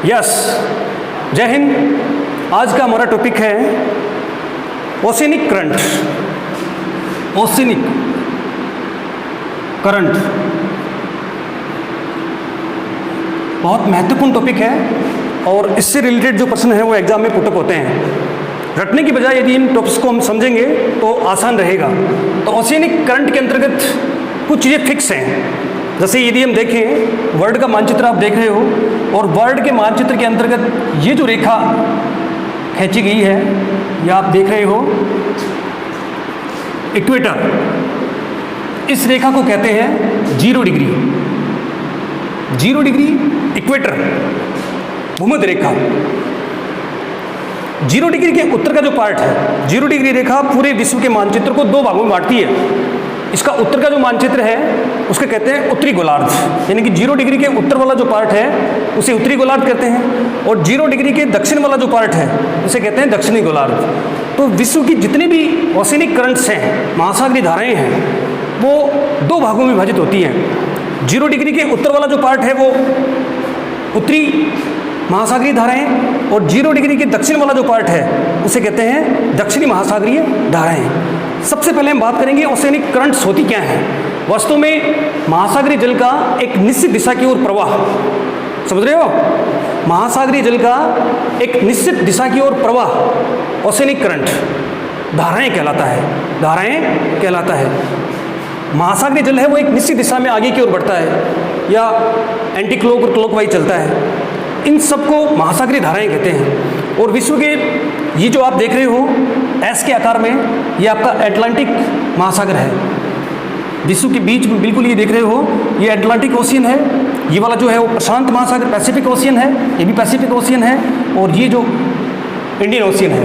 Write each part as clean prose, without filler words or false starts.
Yes, जय हिंद। आज का हमारा टॉपिक है ओशियनिक करंट। ओशियनिक करंट बहुत महत्वपूर्ण टॉपिक है और इससे रिलेटेड जो प्रश्न है वो एग्जाम में पुटअप होते हैं। रटने की बजाय यदि इन टॉपिक्स को हम समझेंगे तो आसान रहेगा। तो ओशियनिक करंट के अंतर्गत कुछ चीज़ें फिक्स हैं। जैसे यदि हम देखें, वर्ल्ड का मानचित्र आप देख रहे हो और वर्ल्ड के मानचित्र के अंतर्गत ये जो रेखा खींची गई है, ये आप देख रहे हो इक्वेटर। इस रेखा को कहते हैं 0 डिग्री। 0 डिग्री इक्वेटर, भूमध्य रेखा। 0 डिग्री के उत्तर का जो पार्ट है, 0 डिग्री रेखा पूरे विश्व के मानचित्र को 2 भागों में बांटती है। इसका उत्तर का जो मानचित्र है उसके कहते हैं उत्तरी गोलार्ध, यानी कि 0 डिग्री के उत्तर वाला जो पार्ट है उसे उत्तरी गोलार्ध कहते हैं, और 0 डिग्री के दक्षिण वाला जो पार्ट है उसे कहते हैं दक्षिणी गोलार्ध। तो विश्व की जितनी भी ओशियनिक करंट्स हैं, महासागरीय धाराएं हैं, वो 2 भागों में विभाजित होती हैं। 0 डिग्री के उत्तर वाला जो पार्ट है वो उत्तरी महासागरीय धाराएं, और 0 डिग्री के दक्षिण वाला जो पार्ट है उसे कहते हैं दक्षिणी महासागरीय धाराएं। सबसे पहले हम बात करेंगे ओशियनिक करंट्स होती क्या हैं। वास्तव में महासागरीय जल का एक निश्चित दिशा की ओर प्रवाह, समझ रहे हो, महासागरीय जल का एक निश्चित दिशा की ओर प्रवाह ओशियनिक करंट धाराएं कहलाता है। धाराएं कहलाता है। महासागरीय जल है वो एक निश्चित दिशा में आगे की ओर बढ़ता है या एंटी क्लॉक और क्लॉकवाइज चलता है। इन सबको महासागरीय धाराएं कहते हैं। और विश्व के ये जो आप देख रहे हो एस के आकार में, ये आपका एटलांटिक महासागर है। विश्व के बीच में बिल्कुल ये देख रहे हो, ये एटलांटिक ओशियन है। ये वाला जो है वो प्रशांत महासागर पैसिफिक ओशियन है, ये भी पैसिफिक ओशियन है। और ये जो इंडियन ओशियन है,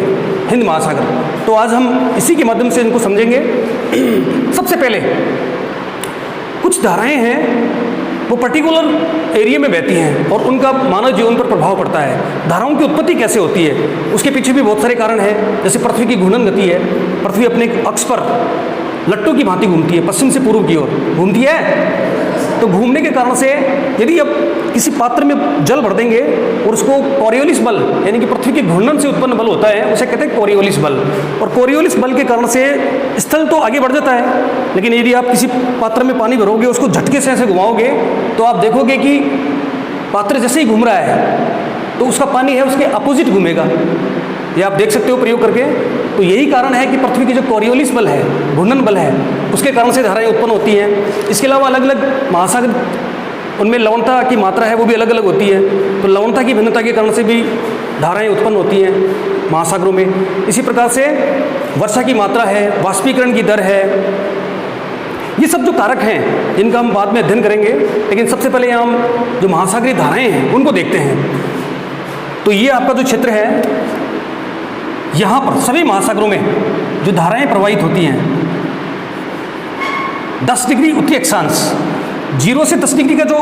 हिंद महासागर। तो आज हम इसी के माध्यम से इनको समझेंगे। सबसे पहले कुछ धाराएं हैं वो पर्टिकुलर एरिया में बहती हैं और उनका मानव जीवन पर प्रभाव पड़ता है। धाराओं की उत्पत्ति कैसे होती है उसके पीछे भी बहुत सारे कारण हैं। जैसे पृथ्वी की घूर्णन गति है, पृथ्वी अपने अक्ष पर लट्टू की भांति घूमती है, पश्चिम से पूर्व की ओर घूमती है। तो घूमने के कारण से यदि अब किसी पात्र में जल भर देंगे और उसको कोरियोलिस बल, यानी कि पृथ्वी के घूर्णन से उत्पन्न बल होता है, उसे कहते हैं कोरियोलिस बल। और कोरियोलिस बल के कारण से स्थल तो आगे बढ़ जाता है, लेकिन यदि आप किसी पात्र में पानी भरोगे, उसको झटके से ऐसे घुमाओगे तो आप देखोगे कि पात्र जैसे ही घूम रहा है तो उसका पानी है उसके अपोजिट घूमेगा। ये आप देख सकते हो प्रयोग करके। तो यही कारण है कि पृथ्वी की जो कोरियोलिस बल है, घूर्णन बल है, उसके कारण से धाराएं उत्पन्न होती हैं। इसके अलावा अलग अलग महासागर, उनमें लवणता की मात्रा है वो भी अलग अलग होती है। तो लवणता की भिन्नता के कारण से भी धाराएं उत्पन्न होती हैं महासागरों में। इसी प्रकार से वर्षा की मात्रा है, वाष्पीकरण की दर है, ये सब जो कारक हैं जिनका हम बाद में अध्ययन करेंगे। लेकिन सबसे पहले हम जो महासागरीय धाराएं हैं उनको देखते हैं। तो ये आपका जो क्षेत्र है, यहाँ पर सभी महासागरों में जो धाराएं प्रवाहित होती हैं, 10 डिग्री उत्तरी अक्षांश, 0 से 10 डिग्री का जो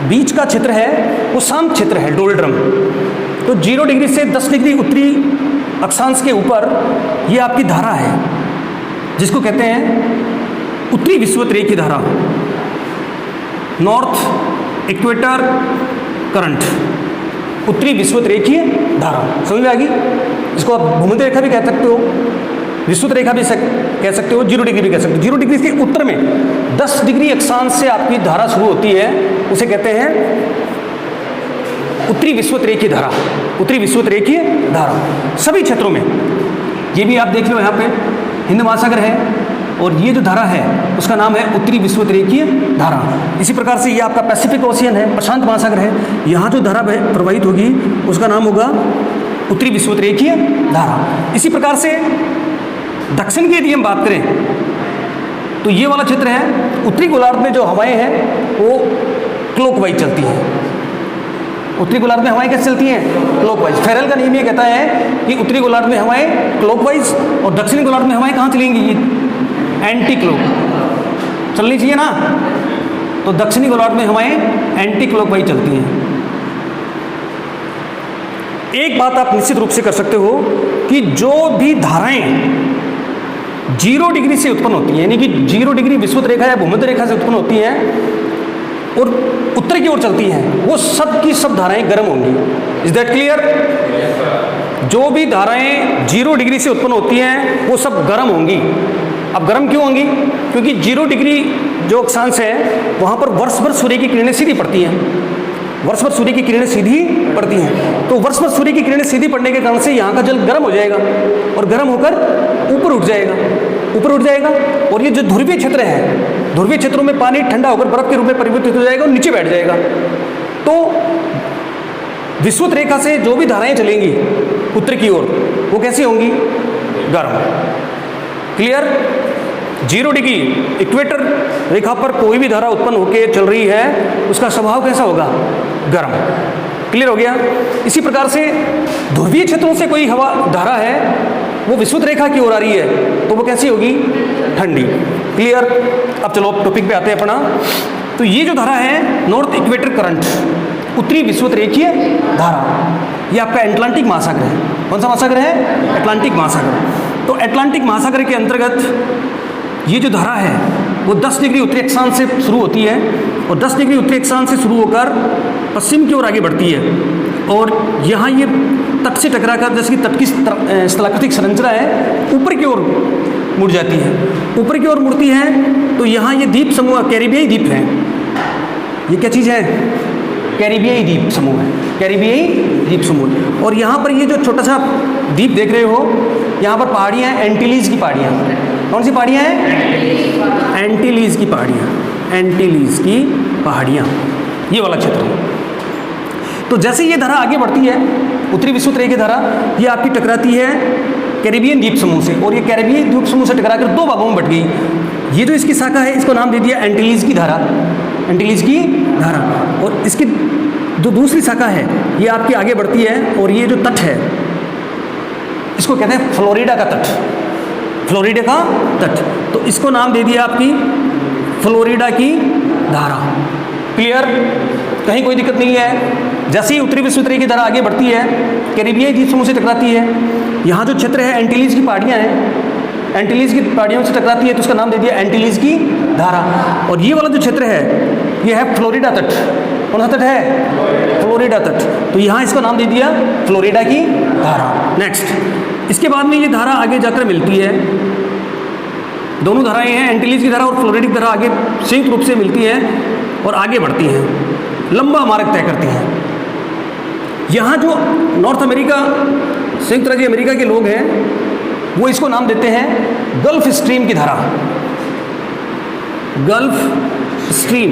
बीच का क्षेत्र है वो शांत क्षेत्र है, डोल्ड्रम। तो 0 डिग्री से 10 डिग्री उत्तरी अक्षांश के ऊपर ये आपकी धारा है जिसको कहते हैं उत्तरी विषुवत-रेखीय धारा, नॉर्थ इक्वेटर करंट, उत्तरी विषुवत-रेखीय धारा। समझ में आ गई? इसको आप भूमध्य रेखा भी कह सकते हो, विषुवत रेखा भी कह सकते हो, 0 डिग्री भी कह सकते हो। 0 डिग्री के उत्तर में 10 डिग्री अक्षांश से आपकी धारा शुरू होती है, उसे कहते हैं उत्तरी विषुवत-रेखीय धारा। उत्तरी विषुवत-रेखीय धारा सभी क्षेत्रों में। ये भी आप देख लो, यहाँ पे हिंद महासागर है और ये जो धारा है उसका नाम है उत्तरी विषुवत-रेखीय धारा। इसी प्रकार से ये आपका पैसिफिक ओशियन है, प्रशांत महासागर है, यहाँ जो धारा प्रवाहित होगी उसका नाम होगा उत्तरी विषुवत-रेखीय धारा। इसी प्रकार से दक्षिण की यदि हम बात करें तो ये वाला क्षेत्र है, उत्तरी गोलार्ध में जो हवाएं हैं वो क्लॉकवाइज चलती हैं। उत्तरी गोलार्ध में हवाएं कैसे चलती हैं? क्लॉकवाइज। फेरेल का नियम ये कहता है कि उत्तरी गोलार्ध में हवाएं क्लॉकवाइज और दक्षिणी गोलार्ध में हवाएं कहाँ चलेंगी? एंटी क्लॉक चलनी चाहिए ना। तो दक्षिणी गोलार्ध में हवाएं एंटी क्लॉकवाइज चलती हैं। एक बात आप निश्चित रूप से कर सकते हो कि जो भी धाराएं 0 डिग्री से उत्पन्न होती हैं, यानी कि 0 डिग्री विषुवत रेखा या भूमध्य रेखा से उत्पन्न होती हैं, और उत्तर की ओर चलती हैं वो सब की सब धाराएं गर्म होंगी। Is that clear? जो भी धाराएं 0 डिग्री से उत्पन्न होती हैं वो सब गर्म होंगी। अब गर्म क्यों होंगी? क्योंकि 0 डिग्री जो अक्षांश है वहाँ पर वर्ष भर सूर्य की किरणें सीधी पड़ती हैं, वर्ष भर सूर्य की किरणें सीधी पड़ती हैं। तो वर्ष भर सूर्य की किरणें सीधी पड़ने के कारण से यहाँ का जल गर्म हो जाएगा और गर्म होकर ऊपर उठ जाएगा, ऊपर उठ जाएगा। और ये जो ध्रुवीय क्षेत्र है, ध्रुवीय क्षेत्रों में पानी ठंडा होकर बर्फ के रूप में परिवर्तित हो जाएगा और नीचे बैठ जाएगा। तो विषुवत रेखा से जो भी धाराएं चलेंगी उत्तर की ओर वो कैसी होंगी? गर्म। क्लियर? 0 डिग्री इक्वेटर रेखा पर कोई भी धारा उत्पन्न होकर चल रही है उसका स्वभाव कैसा होगा? गर्म। क्लियर हो गया? इसी प्रकार से ध्रुवीय क्षेत्रों से कोई हवा धारा है वो विषुवत रेखा की ओर आ रही है तो वो कैसी होगी? ठंडी। क्लियर? अब चलो टॉपिक पे आते हैं अपना। तो ये जो धारा है नॉर्थ इक्वेटर करंट, उत्तरी विषुवत रेखीय धारा, ये आपका अटलांटिक महासागर है। कौन सा महासागर है? अटलांटिक महासागर। तो अटलांटिक महासागर के अंतर्गत ये जो धारा है वो 10 डिग्री उत्तरी अक्षांश से शुरू होती है और 10 डिग्री उत्तरी अक्षांश से शुरू होकर पश्चिम की ओर आगे बढ़ती है और यहाँ ये तट से टकराकर, जैसे कि तट की स्थलाकृतिक संरचना है, ऊपर की ओर मुड़ जाती है। ऊपर की ओर मुड़ती है तो यहाँ ये द्वीप समूह कैरिबियाई द्वीप है। ये क्या चीज़ है? कैरिबियाई द्वीप समूह है, कैरिबियाई द्वीप समूह। और यहाँ पर ये जो छोटा सा द्वीप देख रहे हो, यहाँ पर पहाड़ियाँ हैं, एंटीलीज की पहाड़ियाँ। कौन सी पहाड़ियाँ हैं? एंटीलीज की पहाड़ियाँ, एंटीलीज की पहाड़ियाँ, ये वाला क्षेत्र है। तो जैसे ये धारा आगे बढ़ती है, उत्तरी विषुवत रेखा धारा, ये आपकी टकराती है कैरिबियन द्वीप समूह से और ये कैरिबियन द्वीप समूह से टकराकर 2 भागों में बट गई। ये जो इसकी शाखा है इसको नाम दे दिया एंटीलीज की धारा, एंटीलीज की धारा। और इसकी जो दूसरी शाखा है ये आपकी आगे बढ़ती है और ये जो तट है इसको कहते हैं फ्लोरिडा का तट, फ्लोरिडा का तट। तो इसको नाम दे दिया आपकी फ्लोरिडा की धारा। क्लियर? कहीं कोई दिक्कत नहीं है। जैसे ही उत्तरी विषुवत रेखा की धारा आगे बढ़ती है कैरिबियाई द्वीप समूह से टकराती है, यहाँ जो क्षेत्र है एंटीलीज की पहाड़ियाँ हैं, एंटीलीज की पहाड़ियों से टकराती है तो उसका नाम दे दिया एंटीलीज की धारा। और ये वाला जो क्षेत्र है ये है फ्लोरिडा तट। कौन सा तट है? फ्लोरिडा तट। तो यहाँ इसका नाम दे दिया फ्लोरिडा की धारा। नेक्स्ट, इसके बाद में ये धारा आगे जाकर मिलती है, दोनों धाराएं हैं, एंटीलीज की धारा और फ्लोरिडिक धारा आगे संयुक्त रूप से मिलती है और आगे बढ़ती हैं, लंबा मार्ग तय करती हैं। यहाँ जो नॉर्थ अमेरिका, संयुक्त राज्य अमेरिका के लोग हैं वो इसको नाम देते हैं गल्फ स्ट्रीम की धारा, गल्फ स्ट्रीम,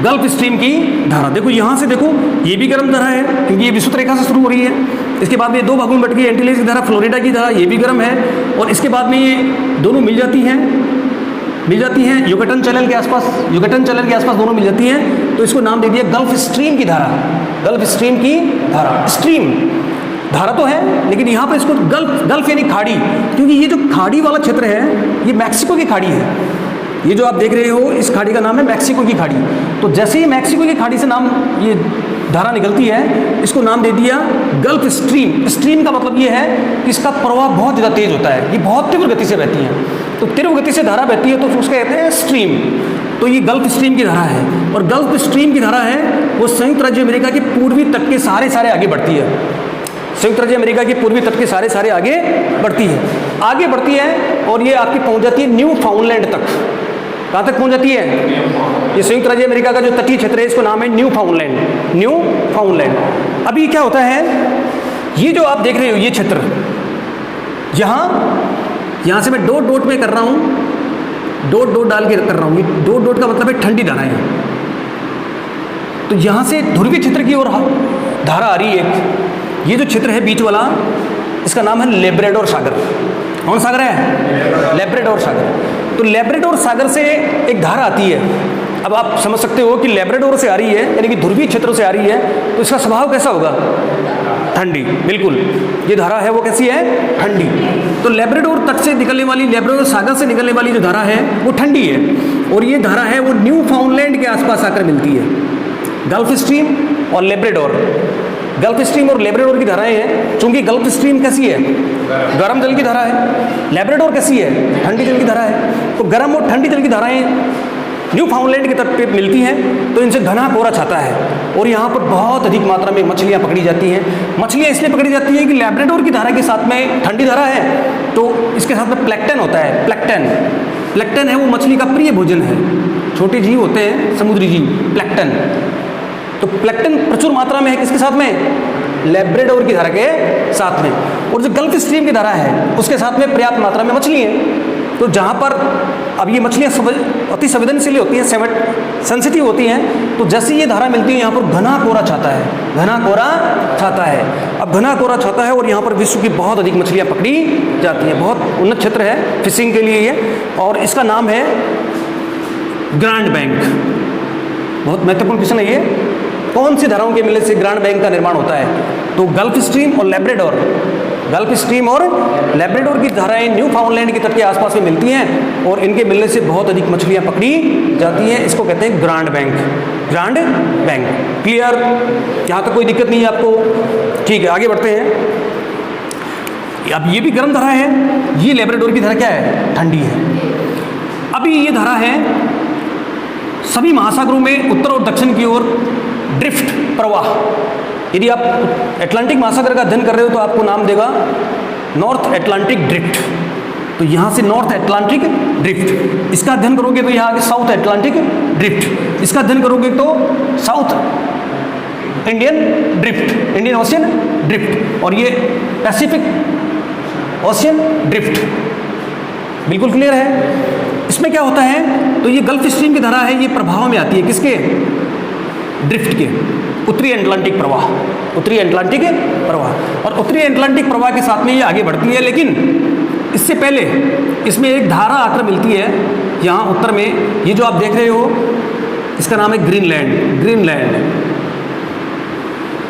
गल्फ स्ट्रीम की धारा। देखो यहाँ से देखो ये भी गर्म धारा है क्योंकि ये विषुवत रेखा से शुरू हो रही है। इसके बाद में ये 2 भागों में बट गई, एंटीलीज की धारा, फ्लोरिडा की धारा, ये भी गर्म है। और इसके बाद में ये दोनों मिल जाती हैं युकटन चैनल के आसपास, युकटन चैनल के आसपास दोनों मिल जाती हैं तो इसको नाम दे दिया गल्फ स्ट्रीम की धारा, गल्फ स्ट्रीम की धारा। स्ट्रीम धारा तो है लेकिन यहाँ पर इसको गल्फ यानी खाड़ी, क्योंकि ये जो खाड़ी वाला क्षेत्र है ये मैक्सिको की खाड़ी है। ये जो आप देख रहे हो इस खाड़ी का नाम है मैक्सिको की खाड़ी। तो जैसे ही मैक्सिको की खाड़ी से नाम ये धारा निकलती है इसको नाम दे दिया गल्फ स्ट्रीम। स्ट्रीम का मतलब ये है कि इसका प्रवाह बहुत ज़्यादा तेज होता है, ये बहुत तीव्र गति से बहती है। तो तीव्र गति से धारा बहती है तो उसको कहते हैं स्ट्रीम। तो ये गल्फ स्ट्रीम की धारा है और गल्फ स्ट्रीम की धारा है वो संयुक्त राज्य अमेरिका के पूर्वी तट के सारे आगे बढ़ती है, संयुक्त राज्य अमेरिका के पूर्वी तट के सारे आगे बढ़ती है और ये आपकी पहुंच जाती है न्यू फाउंडलैंड तक। कहाँ तक पहुंच जाती है? ये संयुक्त राज्य अमेरिका का जो तटीय क्षेत्र है इसको नाम है न्यू फाउंडलैंड, न्यू फाउंडलैंड। अभी क्या होता है, ये जो आप देख रहे हो ये क्षेत्र, यहाँ से मैं डॉट में कर रहा हूँ, डॉट डाल के कर रहा हूँ। ये डॉट का मतलब है ठंडी धाराएं। तो यहाँ से ध्रुवीय क्षेत्र की ओर धारा आ रही है। ये जो क्षेत्र है बीच वाला इसका नाम है लेब्राडोर सागर। कौन सागर है? लेब्राडोर सागर। तो लेब्राडोर सागर से एक धारा आती है। अब आप समझ सकते हो कि लेब्राडोर से आ रही है यानी कि ध्रुवीय क्षेत्रों से आ रही है तो इसका स्वभाव कैसा होगा? ठंडी। बिल्कुल, ये धारा है वो कैसी है? ठंडी। तो लेब्राडोर तट से निकलने वाली, लेब्राडोर सागर से निकलने वाली जो धारा है वो ठंडी है और ये धारा है वो न्यू फाउंडलैंड के आसपास आकर मिलती है। गल्फ स्ट्रीम और लेब्राडोर, गल्फ स्ट्रीम और लेब्राडोर की धाराएं हैं। चूंकि गल्फ स्ट्रीम कैसी है? गर्म जल की धारा है। लेब्राडोर कैसी है? ठंडी जल की धारा है। तो गर्म और ठंडी जल की धाराएं न्यू फाउंडलैंड के तट पे मिलती हैं तो इनसे घना कोहरा छाता है और यहाँ पर बहुत अधिक मात्रा में मछलियाँ पकड़ी जाती हैं। मछलियाँ इसलिए पकड़ी जाती हैं कि लैब्राडोर की धारा के साथ में ठंडी धारा है तो इसके साथ में प्लैंकटन होता है। प्लैंकटन है वो मछली का प्रिय भोजन है। छोटे जीव होते हैं समुद्री जीव, प्लैंकटन। तो प्लैंकटन प्रचुर मात्रा में है किसके साथ में? लैब्राडोर की धारा के साथ में। और जो गल्फ स्ट्रीम की धारा है उसके साथ में पर्याप्त मात्रा में मछली है। तो जहाँ पर अब ये मछलियाँ अति संवेदनशील होती हैं, सेंसिटिव होती हैं, तो जैसे ये धारा मिलती है यहाँ पर घना कोहरा छाता है, घना कोहरा छाता है। अब घना कोहरा छाता है और यहाँ पर विश्व की बहुत अधिक मछलियाँ पकड़ी जाती हैं। बहुत उन्नत क्षेत्र है फिशिंग के लिए ये, और इसका नाम है ग्रांड बैंक। बहुत महत्वपूर्ण क्वेश्चन है ये। कौन सी धाराओं के मिलने से ग्रांड बैंक का निर्माण होता है? तो गल्फ स्ट्रीम और लैब्राडोर, गल्फ स्ट्रीम और लैब्राडोर की धाराएं न्यू फाउंडलैंड के तट के आसपास में मिलती हैं और इनके मिलने से बहुत अधिक मछलियां पकड़ी जाती हैं। इसको कहते हैं grand bank, grand bank. Clear? यहाँ तक कोई दिक्कत नहीं है आपको? ठीक है, आगे बढ़ते हैं। अब ये भी गर्म धारा है, ये लैब्राडोर की धारा क्या है? ठंडी है। अभी ये धारा है सभी महासागरों में उत्तर और दक्षिण की ओर ड्रिफ्ट प्रवाह। यदि आप अटलांटिक महासागर का अध्ययन कर रहे हो तो आपको नाम देगा नॉर्थ अटलांटिक ड्रिफ्ट। तो यहाँ से नॉर्थ अटलांटिक ड्रिफ्ट, इसका अध्ययन करोगे तो यहाँ आगे साउथ अटलांटिक ड्रिफ्ट, इसका अध्ययन करोगे तो south Indian drift, Indian ocean drift, और ये पैसिफिक ओशियन ड्रिफ्ट। बिल्कुल क्लियर है? इसमें क्या होता है, तो ये गल्फ स्ट्रीम की धारा है, ये प्रभाव में आती है किसके? ड्रिफ्ट के, उत्तरी अटलांटिक प्रवाह, उत्तरी अटलांटिक प्रवाह। और उत्तरी अटलांटिक प्रवाह के साथ में ये आगे बढ़ती है, लेकिन इससे पहले इसमें एक धारा आकर मिलती है यहाँ उत्तर में। ये जो आप देख रहे हो इसका नाम है ग्रीनलैंड, ग्रीनलैंड।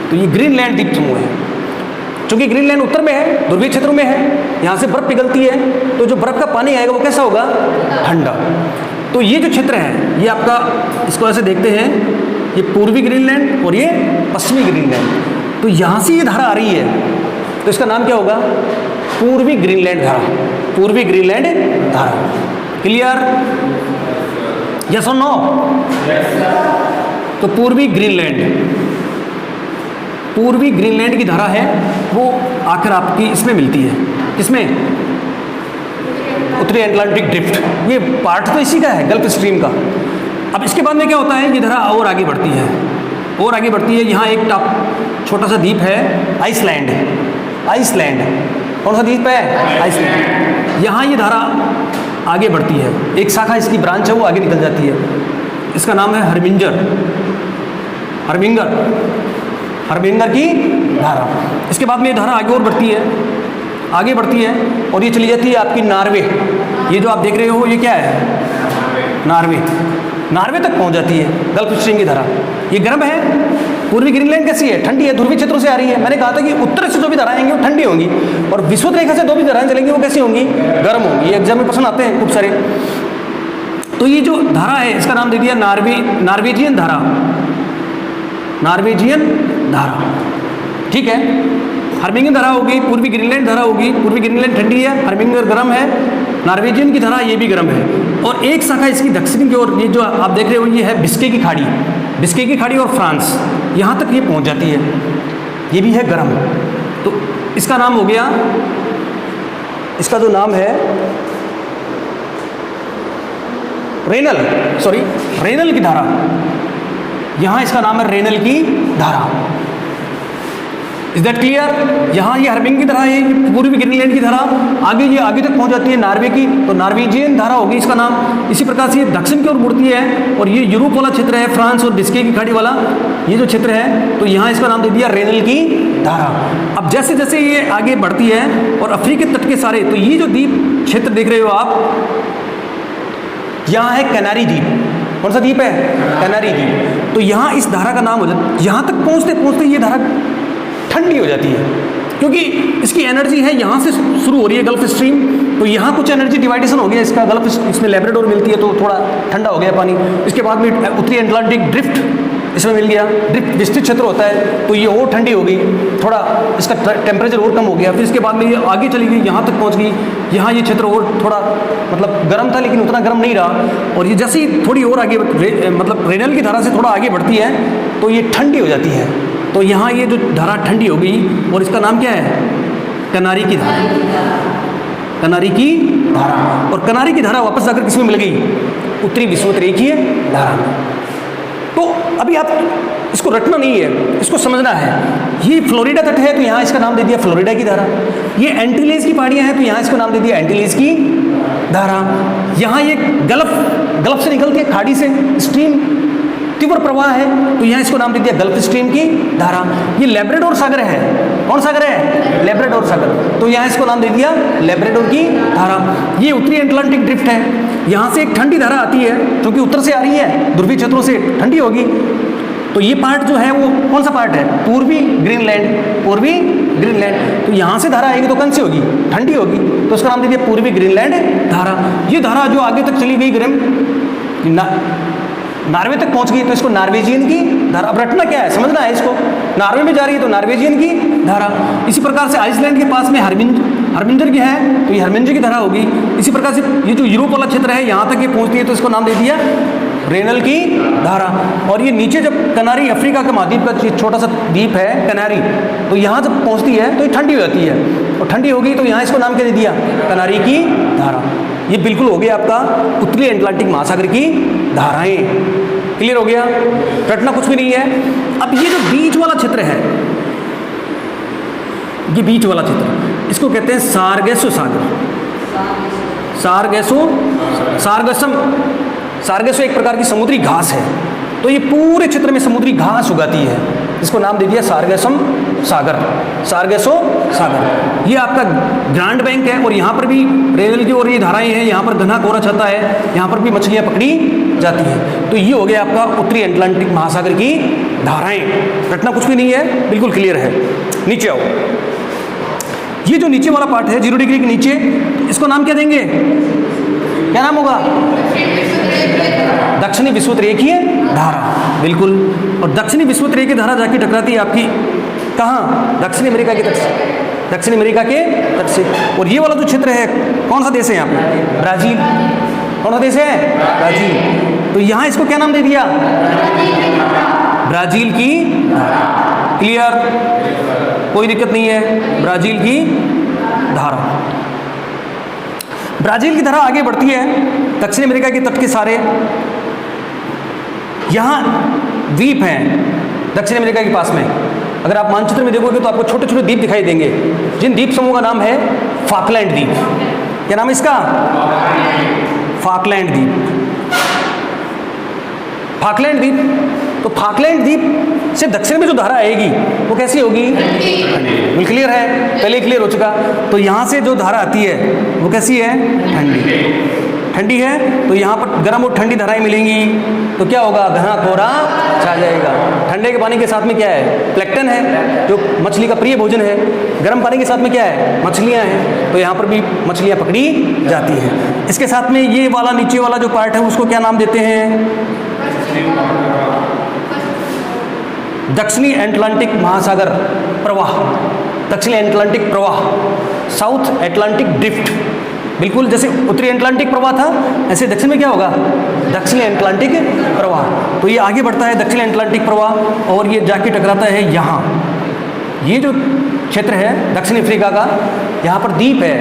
तो ये ग्रीनलैंड द्वीप समूह है। चूंकि ग्रीनलैंड उत्तर में है, ध्रुवीय क्षेत्रों में है, यहाँ से बर्फ पिघलती है, तो जो बर्फ का पानी आएगा वो कैसा होगा? ठंडा। तो ये जो क्षेत्र है ये आपका, इसको ऐसे देखते हैं, ये पूर्वी ग्रीनलैंड और ये पश्चिमी ग्रीनलैंड। तो यहाँ से ये धारा आ रही है तो इसका नाम क्या होगा? पूर्वी ग्रीनलैंड धारा, पूर्वी ग्रीनलैंड धारा। क्लियर? यस और नो? तो पूर्वी ग्रीनलैंड, पूर्वी ग्रीनलैंड की धारा है वो आकर आपकी इसमें मिलती है, किसमें? उत्तरी अटलांटिक ड्रिफ्ट। ये पार्ट तो इसी का है, गल्फ स्ट्रीम का। अब इसके बाद में क्या होता है, ये धारा और आगे बढ़ती है, और आगे बढ़ती है। यहाँ एक छोटा सा द्वीप है आइसलैंड, आइसलैंड। कौन सा द्वीप है? आइसलैंड। यहाँ ये धारा आगे बढ़ती है, एक शाखा इसकी ब्रांच है वो आगे निकल जाती है, इसका नाम है हर्मिंगर, हर्मिंगर, हर्मिंगर की धारा। इसके बाद में ये धारा आगे और बढ़ती है, आगे बढ़ती है और ये चली जाती है आपकी नॉर्वे। ये जो आप देख रहे हो ये क्या है? नॉर्वे, नॉर्वे तक पहुंच जाती है गल्फ स्ट्रीम की धारा। ये गर्म है। पूर्वी ग्रीनलैंड कैसी है? ठंडी है, ध्रुवीय क्षेत्रों से आ रही है। मैंने कहा था कि उत्तर से जो भी धाराएं आएंगी वो ठंडी होंगी, और विषुवत रेखा से जो भी धाराएं चलेंगी वो कैसी होंगी? गर्म होंगी। ये एग्जाम में प्रश्न आते हैं खूब सारे। तो ये जो धारा है इसका नाम दे दिया नॉर्वेजियन धारा, नॉर्वेजियन धारा। ठीक है, हर्मिंगर धारा होगी, पूर्वी ग्रीनलैंड धारा होगी। पूर्वी ग्रीनलैंड ठंडी है, हर्मिंगर गर्म है, नॉर्वेजियन की धारा ये भी गर्म है। और एक शाखा इसकी दक्षिण की ओर, ये जो आप देख रहे हो ये है बिस्के की खाड़ी, बिस्के की खाड़ी और फ्रांस, यहाँ तक ये पहुँच जाती है, ये भी है गर्म। तो इसका नाम हो गया, इसका जो नाम है रेनल की धारा। यहाँ इसका नाम है रेनल की धारा। Is that clear? यहाँ ये हर्मिंगर की धारा है, पूर्वी ग्रीनलैंड की धारा, आगे ये आगे तक पहुँच जाती है नॉर्वे की, तो नॉर्वेजियन धारा होगी इसका नाम। इसी प्रकार से ये दक्षिण की ओर मुड़ती है और ये यूरोप वाला क्षेत्र है, फ्रांस और बिस्के की खाड़ी वाला ये जो क्षेत्र है, तो यहाँ इसका नाम दे दिया रेनल की धारा। अब जैसे जैसे ये आगे बढ़ती है और अफ्रीकी तट के सारे, तो ये जो द्वीप क्षेत्र देख रहे हो आप, यहाँ है कैनारी द्वीप। कौन सा द्वीप है? कैनारी द्वीप। तो यहाँ इस धारा का नाम हो जाता है, यहाँ तक पहुँचते पहुँचते ये धारा ठंडी हो जाती है, क्योंकि इसकी एनर्जी है यहाँ से शुरू हो रही है गल्फ स्ट्रीम, तो यहाँ कुछ एनर्जी डिवाइडेशन हो गया इसका, गल्फ इसमें लैब्राडोर मिलती है तो थोड़ा ठंडा हो गया पानी। इसके बाद में उत्तरी अटलांटिक ड्रिफ्ट इसमें मिल गया। ड्रिफ्ट विस्तृत क्षेत्र होता है तो ये और ठंडी हो गई, थोड़ा इसका टेम्परेचर और कम हो गया। फिर इसके बाद में ये आगे चली गई, यहाँ तक पहुँच गई। यहाँ ये क्षेत्र और थोड़ा मतलब गर्म था लेकिन उतना गर्म नहीं रहा। और ये जैसे ही थोड़ी और आगे मतलब रेनल की धारा से थोड़ा आगे बढ़ती है तो ये ठंडी हो जाती है। तो यहाँ ये जो धारा ठंडी हो गई और इसका नाम क्या है? कनारी की धारा। कनारी की धारा। और कनारी की धारा वापस जाकर किसमें मिल गई? उत्तरी विषुवत-रेखीय धारा में। तो अभी आप इसको रटना नहीं है, इसको समझना है। ये फ्लोरिडा तट है तो यहाँ इसका नाम दे दिया फ्लोरिडा की धारा। ये एंटीलेज की पहाड़ियाँ हैं तो यहाँ इसको नाम दे दिया एंटीलेज की धारा। यहाँ ये गल्फ से निकलती है, खाड़ी से स्ट्रीम तीव्र प्रवाह है तो यहाँ इसको नाम दे दिया गल्फ स्ट्रीम की धारा। ये लैब्राडोर सागर है। कौन सागर है? लैब्राडोर सागर। तो यहाँ इसको नाम दे दिया लैब्राडोर की धारा। ये उत्तरी अटलांटिक ड्रिफ्ट है। यहाँ से एक ठंडी धारा आती है क्योंकि उत्तर से आ रही है, ध्रुवीय क्षेत्रों से ठंडी होगी। तो ये पार्ट जो है वो कौन सा पार्ट है? पूर्वी ग्रीनलैंड। पूर्वी ग्रीनलैंड। तो यहाँ से धारा आएगी तो कौन सी होगी? ठंडी होगी। तो उसका नाम दे दिया पूर्वी ग्रीनलैंड धारा। ये धारा जो आगे तक चली गई नॉर्वे तक पहुंच गई तो इसको नॉर्वेजियन की धारा। अब रटना क्या है, समझना है इसको। नॉर्वे में जा रही है तो नॉर्वेजियन की धारा। इसी प्रकार से आइसलैंड के पास में हर्मिंजर की है तो ये हर्मिंजर की धारा होगी। इसी प्रकार से ये जो यूरोप वाला क्षेत्र है यहाँ तक ये पहुँचती है तो इसको नाम दे दिया रेनल की धारा। और ये नीचे जब कनारी, अफ्रीका के महाद्वीप का छोटा सा द्वीप है कनारी, तो यहाँ जब पहुँचती है तो ये ठंडी हो जाती है। और ठंडी हो गई तो यहाँ इसको नाम क्या दे दिया? कनारी की धारा। ये बिल्कुल हो गया आपका उत्तरी अटलांटिक महासागर की धाराएं। क्लियर हो गया? रटना कुछ भी नहीं है। अब ये जो बीच वाला क्षेत्र है, ये बीच वाला क्षेत्र, इसको कहते हैं सारगेसो सागर। सारगेसो एक प्रकार की समुद्री घास है। तो ये पूरे क्षेत्र में समुद्री घास उगाती है, इसको नाम दे दिया सारगेसम सागर। सारगेसो सागर ये आपका ग्रांड बैंक है और यहाँ पर भी रेनल की और ये धाराएं हैं। यहाँ पर घना कोहरा छाता है, यहाँ पर भी मछलियाँ पकड़ी जाती हैं। तो ये हो गया आपका उत्तरी अटलांटिक महासागर की धाराएं। रटना कुछ भी नहीं है, बिल्कुल क्लियर है। नीचे आओ। ये जो नीचे वाला पार्ट है 0 डिग्री के नीचे, इसको नाम क्या देंगे? क्या नाम होगा? दक्षिणी विषुवत-रेखीय धारा। बिल्कुल। और दक्षिणी विषुवत-रेखीय धारा जाके टकराती है आपकी कहाँ? दक्षिण अमेरिका के तट से। दक्षिण अमेरिका के तट से। और ये वाला जो क्षेत्र है कौन सा देश है यहाँ पे? ब्राजील। कौन सा देश है? ब्राजील। तो यहाँ इसको क्या नाम दे दिया? ब्राजील की धारा। क्लियर? कोई दिक्कत नहीं है। ब्राजील की धारा। ब्राजील की धारा आगे बढ़ती है दक्षिण अमेरिका के तट के सारे। यहाँ द्वीप हैं दक्षिण अमेरिका के पास में। अगर आप मानचित्र में देखोगे तो आपको छोटे छोटे द्वीप दिखाई देंगे, जिन द्वीप समूह का नाम है फॉकलैंड द्वीप। क्या नाम है इसका? फॉकलैंड द्वीप। फॉकलैंड द्वीप। तो फॉकलैंड द्वीप से दक्षिण में जो धारा आएगी वो कैसी होगी? बिल्कुल क्लियर है, पहले क्लियर हो चुका। तो यहाँ से जो धारा आती है वो कैसी है? ठंडी। ठंडी है तो यहाँ पर गर्म और ठंडी धाराएं मिलेंगी तो क्या होगा? घना कोहरा छा जाएगा। ठंडे के पानी के साथ में क्या है? प्लैंकटन है जो मछली का प्रिय भोजन है। गर्म पानी के साथ में क्या है? मछलियाँ हैं। तो यहाँ पर भी मछलियाँ पकड़ी जाती हैं। इसके साथ में ये वाला नीचे वाला जो पार्ट है उसको क्या नाम देते हैं? दक्षिणी अटलांटिक महासागर प्रवाह। दक्षिणी अटलांटिक प्रवाह, साउथ अटलांटिक ड्रिफ्ट। बिल्कुल जैसे उत्तरी अटलांटिक प्रवाह था ऐसे दक्षिण में क्या होगा? दक्षिणी अटलांटिक प्रवाह। तो ये आगे बढ़ता है दक्षिणी अटलांटिक प्रवाह और ये जाके टकराता है यहाँ। ये जो क्षेत्र है दक्षिण अफ्रीका का, यहाँ पर द्वीप है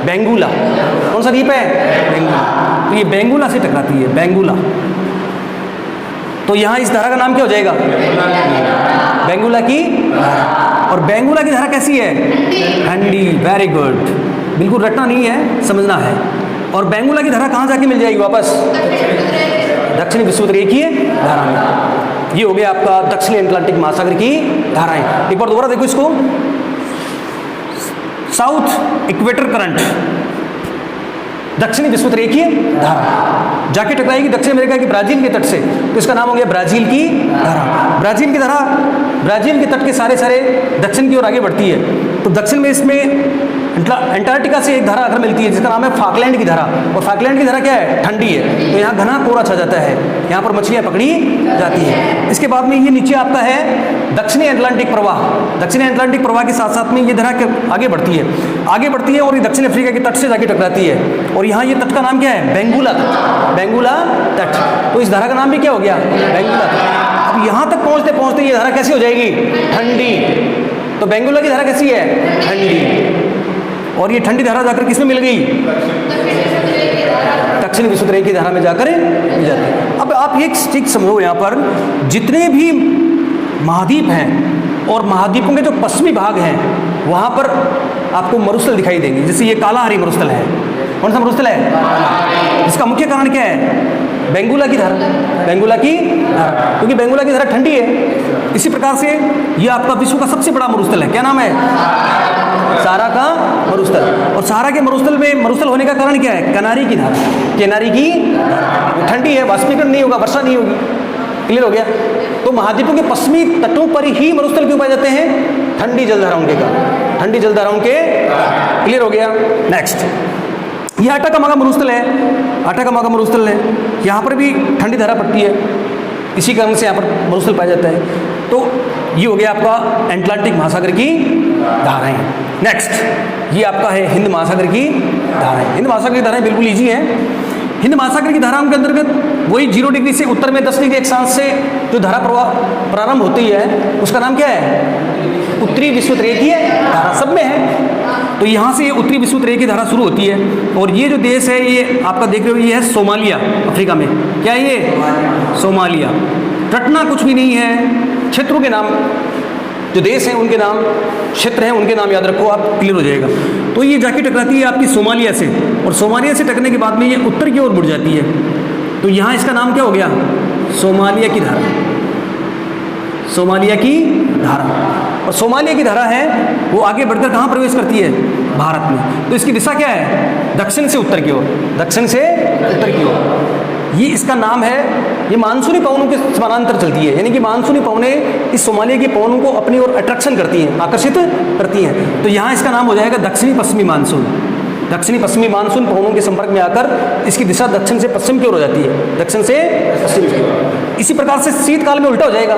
बेंगुला। कौन सा द्वीप है? बेंगुला। तो ये बेंगुला से टकराती है, बेंगुला। तो यहाँ इस धारा का नाम क्या हो जाएगा? बेंगुला की धारा। और बेंगुला की धारा कैसी है? ठंडी। Very good. बिल्कुल रटना नहीं है, समझना है। और बेंगुला की धारा कहाँ जाके मिल जाएगी वापस? दक्षिणी विषुवत-रेखीय धारा में। ये हो गया आपका दक्षिणी अटलांटिक महासागर की धाराएं। एक बार दोबारा देखो इसको। साउथ इक्वेटर करंट, दक्षिणी विषुवत-रेखीय धारा जाके टकराएगी दक्षिण अमेरिका की ब्राजील के तट से, तो इसका नाम हो गया ब्राजील की धारा। ब्राजील की धारा ब्राजील के तट के सारे दक्षिण की ओर आगे बढ़ती है। तो दक्षिण में इसमें अंटार्कटिका से एक धारा आकर मिलती है जिसका नाम है फाकलैंड की धारा। और फाकलैंड की धारा क्या है? ठंडी है, तो यहाँ घना कोहरा छा जाता है, यहाँ पर मछलियाँ पकड़ी जाती है। इसके बाद में ये नीचे आपका है दक्षिणी अटलांटिक प्रवाह। दक्षिणी अटलांटिक प्रवाह के साथ साथ में ये धारा आगे बढ़ती है और ये दक्षिण अफ्रीका के तट से जाके टकराती है। और यहाँ ये तट का नाम क्या है? बेंगुला तट। बेंगुला तट, तो इस धारा का नाम भी क्या हो गया? बेंगुला तट। अब यहाँ तक पहुँचते पहुँचते ये धारा कैसी हो जाएगी? ठंडी। तो बेंगुला की धारा कैसी है? ठंडी। और ये ठंडी धारा जाकर किसमें मिल गई? दक्षिण विषुवत की धारा में जाकर मिल जाती है। अब आप एक चीज समझो, यहाँ पर जितने भी महाद्वीप हैं और महाद्वीपों के जो पश्चिमी भाग हैं वहाँ पर आपको मरुस्थल दिखाई देंगे। जैसे ये कालाहारी मरुस्थल है। कौन सा मरुस्थल है? इसका मुख्य कारण क्या है? बेंगुला की धारा। बेंगुला की धारा, क्योंकि बेंगुला की धारा ठंडी है। इसी प्रकार से ये आपका विश्व का सबसे बड़ा मरुस्थल है। क्या नाम है? सहारा का मरुस्थल। और सहारा के मरुस्थल होने का कारण क्या है? कनारी की धारा। किनारी की धारा ठंडी है, वाष्पीकरण नहीं होगा, वर्षा नहीं होगी। क्लियर हो गया? तो महाद्वीपों के पश्चिमी तटों पर ही मरुस्थल क्यों पाए जाते हैं? ठंडी जलधाराओं के कारण। ठंडी जलधाराओं के। क्लियर हो गया? नेक्स्ट, ये आटाकामा का मरुस्थल है। आटाकामा का मरुस्थल है, यहाँ पर भी ठंडी धारा पड़ती है, इसी कारण से यहाँ पर मरुस्थल पाया जाता है। तो ये हो गया आपका अटलांटिक महासागर की धाराएं। नेक्स्ट, ये आपका है हिंद महासागर की धाराएं। हिंद महासागर की धाराएं बिल्कुल ईजी है। हिंद महासागर की धाराओं के अंतर्गत वही 0 डिग्री से उत्तर में 10 डिग्री अक्षांश से जो धारा प्रवाह प्रारंभ होती है उसका नाम क्या है? उत्तरी विषुवतरेखीय धारा। सब में है। तो यहाँ से ये उत्तरी विषुवतरेखीय धारा शुरू होती है। और ये जो देश है ये आपका देख रहे हो, ये है सोमालिया, अफ्रीका में। क्या है ये? सोमालिया। रटना कुछ भी नहीं है, क्षेत्रों के नाम, जो देश हैं उनके नाम, क्षेत्र हैं उनके नाम याद रखो आप, क्लियर हो जाएगा। तो ये जाके टकराती है आपकी सोमालिया से, और सोमालिया से टकराने के बाद में ये उत्तर की ओर मुड़ जाती है। तो यहाँ इसका नाम क्या हो गया? सोमालिया की धारा। सोमालिया की धारा। और सोमालिया की धारा है वो आगे बढ़कर कहाँ प्रवेश करती है? भारत में। तो इसकी दिशा क्या है? दक्षिण से उत्तर की ओर। दक्षिण से उत्तर की ओर। ये इसका नाम है। ये मानसूनी पवनों के समानांतर चलती है, यानी कि मानसूनी पवनें इस सोमालिया के पवनों को अपनी ओर अट्रैक्शन करती हैं, आकर्षित करती हैं। तो यहाँ इसका नाम हो जाएगा दक्षिणी पश्चिमी मानसून। दक्षिणी पश्चिमी मानसून पवनों के संपर्क में आकर इसकी दिशा दक्षिण से पश्चिम की ओर हो जाती है। दक्षिण से पश्चिम की ओर। इसी प्रकार से शीतकाल में उल्टा हो जाएगा,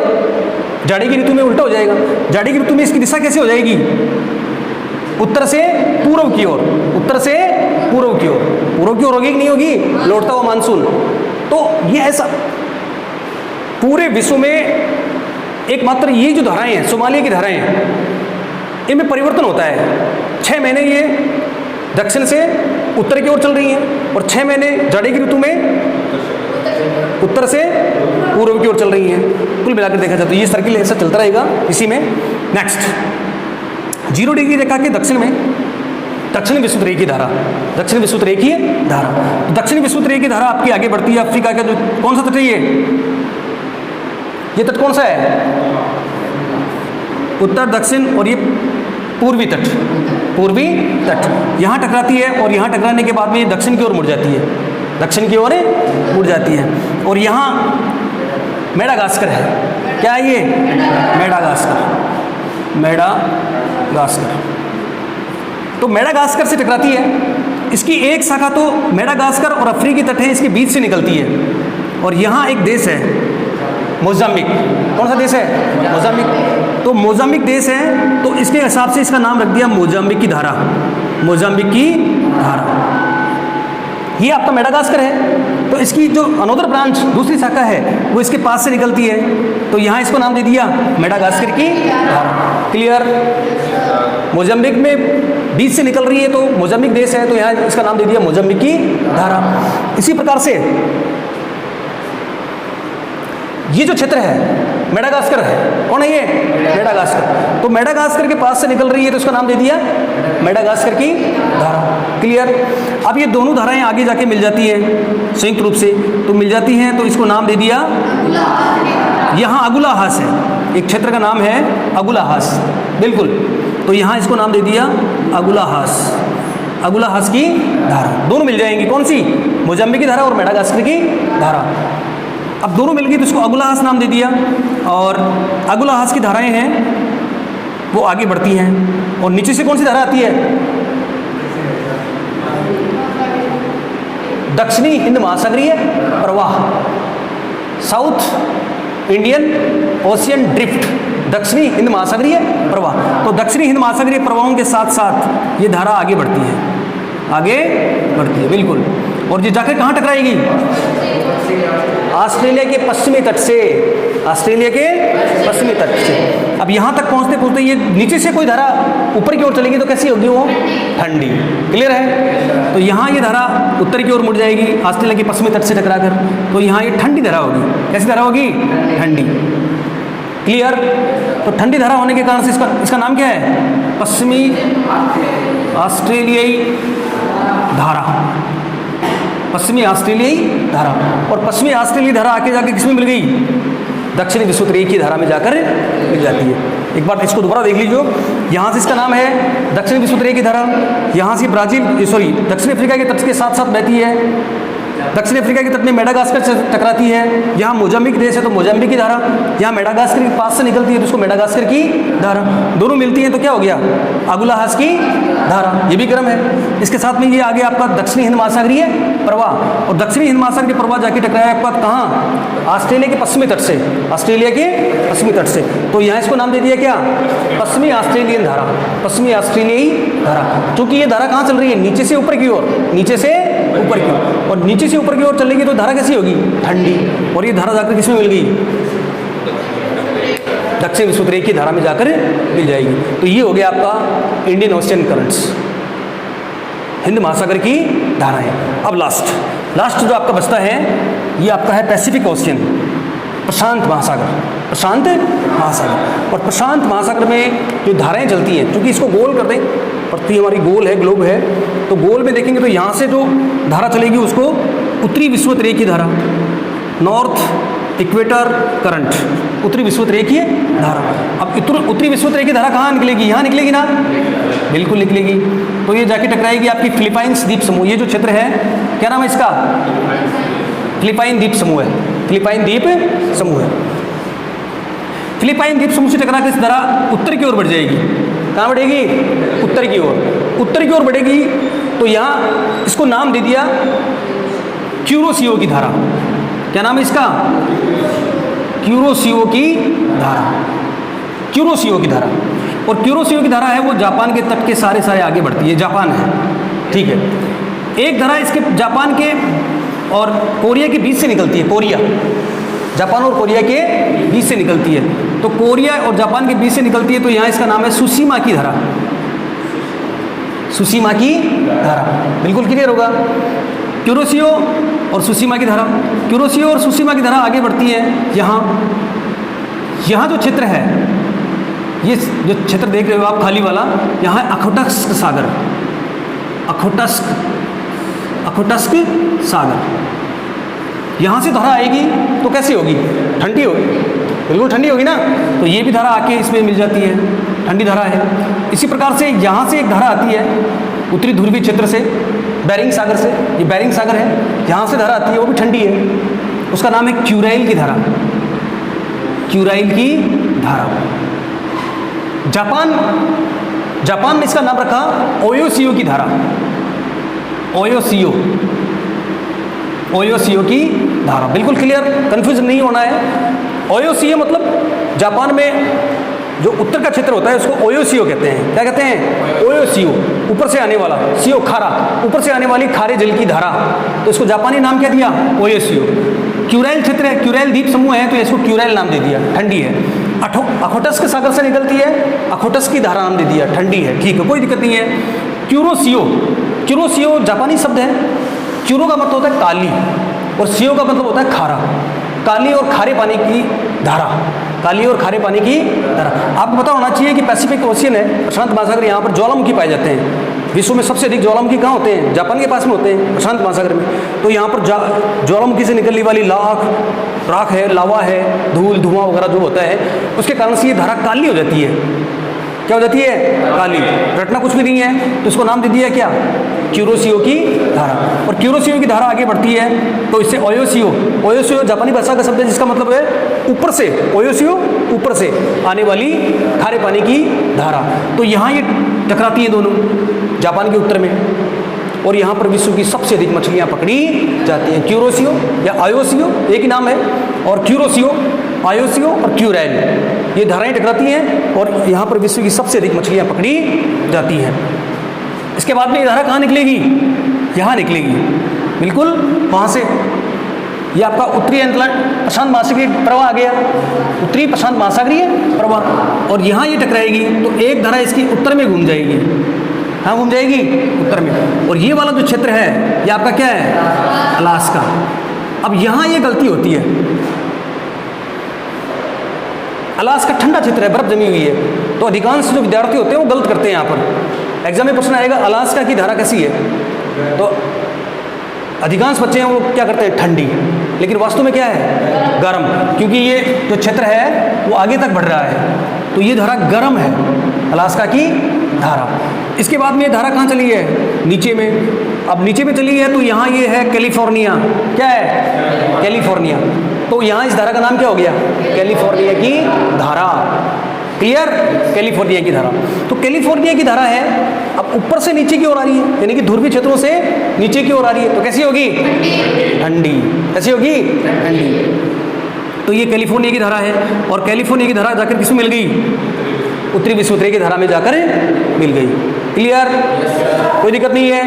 जाड़े की ऋतु में उल्टा हो जाएगा। जाड़े की ऋतु में इसकी दिशा कैसे हो जाएगी? उत्तर से पूर्व की ओर। उत्तर से पूर्व की ओर। पूर्व की ओर होगी कि नहीं होगी? लौटता हुआ मानसून। तो ये ऐसा पूरे विश्व में एकमात्र ये जो धाराएं हैं, सोमालिया की धाराएं हैं, इनमें परिवर्तन होता है। 6 महीने ये दक्षिण से उत्तर की ओर चल रही हैं और 6 महीने जाड़े की ऋतु में उत्तर से पूर्व की ओर चल रही हैं। कुल मिलाकर देखा जाए तो ये सर्किल ऐसा चलता रहेगा इसी में। नेक्स्ट, 0 डिग्री रेखा के दक्षिण में दक्षिण विषुवतरेखीय धारा। दक्षिण विषुवतरेखीय धारा। दक्षिण विषुवतरेखीय धारा आपकी आगे बढ़ती है अफ्रीका का जो कौन सा तट है? ये तट कौन सा है? उत्तर, दक्षिण और ये पूर्वी तट। पूर्वी तट यहाँ टकराती है और यहाँ टकराने के बाद में ये दक्षिण की ओर मुड़ जाती है। दक्षिण की ओर मुड़ जाती है। और यहाँ मेडागास्कर है। क्या है ये? मेडागास्कर। मेडागास्कर। तो मेडागास्कर से टकराती है। इसकी एक शाखा तो मेडागास्कर और अफ्रीकी तट है, इसके बीच से निकलती है। और यहाँ एक देश है मोजाम्बिक। कौन सा देश है? मोजाम्बिक। तो मोजाम्बिक देश है, तो इसके हिसाब से इसका नाम रख दिया मोजाम्बिक की धारा। मोजाम्बिक की धारा। ये आपका मेडागास्कर है, तो इसकी जो अनोदर ब्रांच दूसरी शाखा है वो इसके पास से निकलती है, तो यहाँ इसको नाम दे दिया मेडागास्कर की धारा। क्लियर? मोजाम्बिक में बीच से निकल रही है तो मोजाम्बिक देश है, तो यहाँ इसका नाम दे दिया मोजाम्बिक की धारा। इसी प्रकार से ये जो क्षेत्र है मेडागास्कर है। कौन है ये? मेडागास्कर। तो मेडागास्कर के पास से निकल रही है तो इसका नाम दे दिया मेडागास्कर की धारा। क्लियर? अब ये दोनों धाराएं आगे जाके मिल जाती है संयुक्त रूप से, तो मिल जाती हैं तो इसको नाम दे दिया, यहाँ अगुलाहास है, एक क्षेत्र का नाम है अगुलाहास। बिल्कुल। तो यहाँ इसको नाम दे दिया अगुलाहास। अगुलाहास की धारा दोनों मिल जाएंगी। कौन सी? मोजाम्बिक की धारा और मेडागास्कर की धारा। अब दोनों मिल गई तो इसको अगुलाहास नाम दे दिया। और अगुलाहास की धाराएं हैं वो आगे बढ़ती हैं। और नीचे से कौन सी धारा आती है? दक्षिणी हिंद महासागरीय प्रवाह, साउथ इंडियन ओशियन ड्रिफ्ट, दक्षिणी हिंद महासागरीय प्रवाह। तो दक्षिणी हिंद महासागरीय प्रवाहों के साथ साथ ये धारा आगे बढ़ती है, आगे बढ़ती है बिल्कुल। और ये जाकर कहाँ टकराएगी? ऑस्ट्रेलिया के पश्चिमी तट से, ऑस्ट्रेलिया के पश्चिमी तट से। अब यहाँ तक पहुँचते पहुँचते ये नीचे से कोई धारा ऊपर की ओर चलेगी तो कैसी होगी वो? ठंडी। क्लियर है? तो यहाँ ये धारा उत्तर की ओर मुड़ जाएगी ऑस्ट्रेलिया के पश्चिमी तट से टकराकर, तो यहाँ ये ठंडी धारा होगी। कैसी धारा होगी? ठंडी। क्लियर? तो ठंडी धारा होने के कारण से इसका नाम क्या है? पश्चिमी ऑस्ट्रेलियाई धारा, पश्चिमी ऑस्ट्रेलियाई धारा। और पश्चिमी ऑस्ट्रेलियाई धारा आके जाके किसमें मिल गई? दक्षिणी विषुवत-रेखीय धारा में जाकर मिल जाती है। एक बार इसको दोबारा देख लीजिए। यहाँ से इसका नाम है दक्षिणी विषुवत-रेखीय धारा। यहाँ से दक्षिण अफ्रीका के तट के साथ साथ बहती है। दक्षिण अफ्रीका के तट में मेडागास्कर से टकराती है। यहाँ मोजाम्बिक देश है तो मोजाम्बिक की धारा, यहाँ मेडागास्कर के पास से निकलती है तो उसको मेडागास्कर की धारा। दोनों मिलती हैं तो क्या हो गया? आगुलाहास की धारा। ये भी क्रम है। इसके साथ में ये आगे आपका दक्षिणी हिंद महासागरीय प्रवाह, और दक्षिणी हिंद महासागरीय प्रवाह जाके टकराया आपका कहाँ? ऑस्ट्रेलिया के पश्चिमी तट से, ऑस्ट्रेलिया के पश्चिमी तट से। तो यहाँ इसको नाम दे दिया क्या? पश्चिमी ऑस्ट्रेलियन धारा, पश्चिमी ऑस्ट्रेलियाई धारा। क्योंकि ये धारा कहाँ चल रही है? नीचे से ऊपर की ओर, नीचे से ऊपर की ओर। और नीचे से ऊपर की ओर चलेगी तो धारा कैसी होगी? ठंडी। और ये धारा जाकर किसमें मिल गई? दक्षिण विषुवत-रेखीय धारा में जाकर मिल जाएगी। तो ये हो गया आपका इंडियन ओशियन करंट्स, हिंद महासागर की धाराएं। अब लास्ट जो आपका बचता है ये आपका है पैसिफिक ओशियन, प्रशांत महासागर, प्रशांत महासागर। और प्रशांत महासागर में जो धाराएं चलती हैं, क्योंकि इसको गोल कर दें, पृथ्वी हमारी गोल है, ग्लोब है, तो गोल में देखेंगे तो यहाँ से जो धारा चलेगी उसको उत्तरी विषुवत-रेखीय धारा, नॉर्थ इक्वेटर करंट, उत्तरी विषुवत-रेखीय धारा। अब उत्तरी विषुवत-रेखीय धारा कहाँ निकलेगी? यहाँ निकलेगी ना? बिल्कुल निकलेगी। तो ये जाके टकराएगी आपकी फिलीपाइंस द्वीप समूह। ये जो क्षेत्र है क्या नाम है इसका? फिलीपाइन द्वीप समूह है, फिलीपाइन द्वीप समूह है। फिलीपाइन द्वीप समूह से टकरा के इस धारा उत्तर की ओर बढ़ जाएगी। कहाँ बढ़ेगी? उत्तर की ओर। उत्तर की ओर बढ़ेगी तो यहाँ इसको नाम दे दिया क्यूरोसियो की धारा। क्या नाम है इसका? क्यूरोसियो की धारा, क्यूरोसियो की धारा। और क्यूरोसियो की धारा है वो जापान के तट के सारे आगे बढ़ती है। जापान है, ठीक है। एक धारा इसके जापान के और कोरिया के बीच से निकलती है। कोरिया, जापान और कोरिया के बीच से निकलती है। तो कोरिया और जापान के बीच से निकलती है तो यहाँ इसका नाम है सुशीमा की धारा, सुशीमा की धारा। बिल्कुल क्लियर होगा? क्यूरोसियो और सुशीमा की धारा, क्यूरोसियो और सुशीमा की धारा आगे बढ़ती है। यहाँ जो क्षेत्र है, ये जो क्षेत्र देख रहे हो आप खाली वाला, यहाँ ओखोटस्क सागर, ओखोटस्क सागर। यहाँ से धारा आएगी तो कैसी होगी? ठंडी होगी, बिल्कुल ठंडी होगी ना। तो ये भी धारा आके इसमें मिल जाती है, ठंडी धारा है। इसी प्रकार से यहाँ से एक धारा आती है उत्तरी ध्रुवीय क्षेत्र से, बेरिंग सागर से। ये बेरिंग सागर है, यहाँ से धारा आती है, वो भी ठंडी है। उसका नाम है क्यूराइल की धारा, क्यूराइल की धारा। जापान ने इसका नाम रखा ओयोसियो की धारा, ओयोसियो की धारा। बिल्कुल क्लियर, कंफ्यूजन नहीं होना है। ओयोसियो मतलब जापान में जो उत्तर का क्षेत्र होता है उसको ओयोसियो कहते हैं। क्या कहते हैं? ओयोसियो, ऊपर से आने वाला, सियो खारा, ऊपर से आने वाली खारे जल की धारा, तो इसको जापानी नाम क्या दिया? ओयोसियो। क्यूराइल क्षेत्र है, क्यूराइल द्वीप समूह है तो इसको क्यूराइल नाम दे दिया, ठंडी है। ओखोटस्क सागर से निकलती है, ओखोटस्क की धारा नाम दे दिया, ठंडी है। ठीक है, कोई दिक्कत नहीं है। क्यूरोसियो जापानी शब्द है। क्यूरो का मतलब होता है काली और सियो का मतलब होता है खारा, काली और खारे पानी की धारा, काली और खारे पानी की धारा। आपको पता होना चाहिए कि पैसिफिक ओशियन है, प्रशांत महासागर, यहाँ पर ज्वालामुखी पाए जाते हैं। विश्व में सबसे अधिक ज्वालामुखी कहाँ होते हैं? जापान के पास में होते हैं, प्रशांत महासागर में। तो यहाँ पर ज्वालामुखी से निकलने वाली राख है, लावा है, धूल धुआं वगैरह जो होता है, उसके कारण से ये धारा काली हो जाती है। क्या हो जाती है? काली। रटना कुछ भी नहीं है, तो इसको नाम दे दिया क्या? क्यूरोसियो की धारा। और क्यूरोसियो की धारा आगे बढ़ती है तो इससे ओयोसियो जापानी भाषा का शब्द है जिसका मतलब है ऊपर से, ओयोसियो ऊपर से आने वाली खारे पानी की धारा। तो यहाँ ये टकराती है दोनों, जापान के उत्तर में और यहाँ पर विश्व की सबसे अधिक मछलियाँ पकड़ी जाती हैं। क्यूरोसियो या आयोसियो एक ही नाम है, और क्यूरोसियो, आयोसियो और क्यूरेल, ये धाराएं टकराती हैं और यहाँ पर विश्व की सबसे अधिक मछलियाँ पकड़ी जाती हैं। इसके बाद में ये धारा कहाँ निकलेगी? यहाँ निकलेगी, बिल्कुल वहाँ से। ये आपका उत्तरी प्रशांत महासागरीय प्रवाह आ गया, उत्तरी प्रशांत महासागरीय प्रवाह, और यहाँ ये टकराएगी तो एक धारा इसकी उत्तर में घूम जाएगी। हाँ, घूम जाएगी उत्तर में। और ये वाला जो क्षेत्र है ये आपका क्या है? अलास्का। अब यहाँ ये गलती होती है, अलास्का ठंडा क्षेत्र है, बर्फ जमी हुई है, तो अधिकांश जो विद्यार्थी होते हैं वो गलत करते हैं। यहाँ पर एग्जाम में प्रश्न आएगा अलास्का की धारा कैसी है, तो अधिकांश बच्चे हैं वो क्या करते हैं? ठंडी, लेकिन वास्तव में क्या है? गर्म, क्योंकि ये जो क्षेत्र है वो आगे तक बढ़ रहा है, तो ये धारा गर्म है, अलास्का की धारा। इसके बाद में ये धारा कहाँ चली है? नीचे में। अब नीचे में चली है तो यहाँ ये है कैलिफोर्निया, क्या है? कैलिफोर्निया। तो यहाँ इस धारा का नाम क्या हो गया? कैलिफोर्निया की धारा। क्लियर? कैलिफोर्निया की धारा। तो कैलिफोर्निया की धारा है, अब ऊपर से नीचे की ओर आ रही है, यानी कि ध्रुवीय क्षेत्रों से नीचे की ओर आ रही है, तो कैसी होगी? ठंडी। कैसी होगी? ठंडी। तो ये कैलिफोर्निया की धारा है, और कैलिफोर्निया की धारा जाकर किसमें मिल गई? उत्तरी विश्वविद्यालय की धारा में जाकर मिल गई। क्लियर? कोई दिक्कत नहीं है,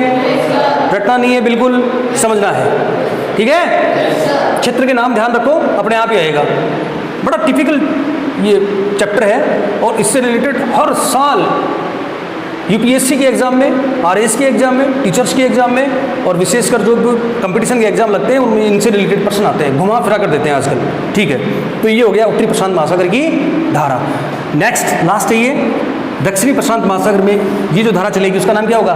रटना नहीं है, बिल्कुल समझना है। ठीक है? क्षेत्र के नाम ध्यान रखो, अपने आप ही आएगा। बड़ा टिपिकल ये चैप्टर है, और इससे रिलेटेड हर साल यूपीएससी के एग्जाम में, आरएस के एग्जाम में, टीचर्स के एग्जाम में, और विशेषकर जो कंपटीशन के एग्जाम लगते हैं उनमें इनसे रिलेटेड प्रश्न आते हैं, घुमा फिरा कर देते हैं आजकल। ठीक है, तो ये हो गया उत्तरी प्रशांत महासागर की धारा। नेक्स्ट लास्ट है ये दक्षिणी प्रशांत महासागर में ये जो धारा चलेगी उसका नाम क्या होगा?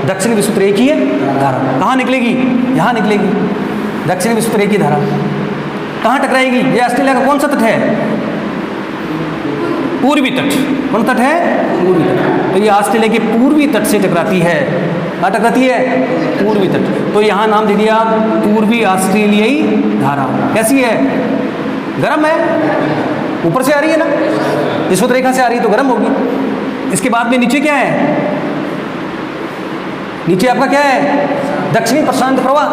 दक्षिणी विश्वविद्यालय धारा। कहाँ निकलेगी? यहाँ निकलेगी दक्षिणी विश्वविद्यालय की धारा। कहाँ टकराएगी? ये ऑस्ट्रेलिया का कौन सा तट है? पूर्वी तट। कौन तट है? पूर्वी तट। तो ये ऑस्ट्रेलिया के पूर्वी तट से टकराती है। कहाँ टकराती है? पूर्वी तट। तो यहाँ नाम दे दिया पूर्वी ऑस्ट्रेलियाई धारा। कैसी है? गर्म है, ऊपर से आ रही है ना, विषुवत रेखा से आ रही है तो गर्म होगी। इसके बाद में नीचे क्या है? नीचे आपका क्या है? दक्षिणी प्रशांत प्रवाह।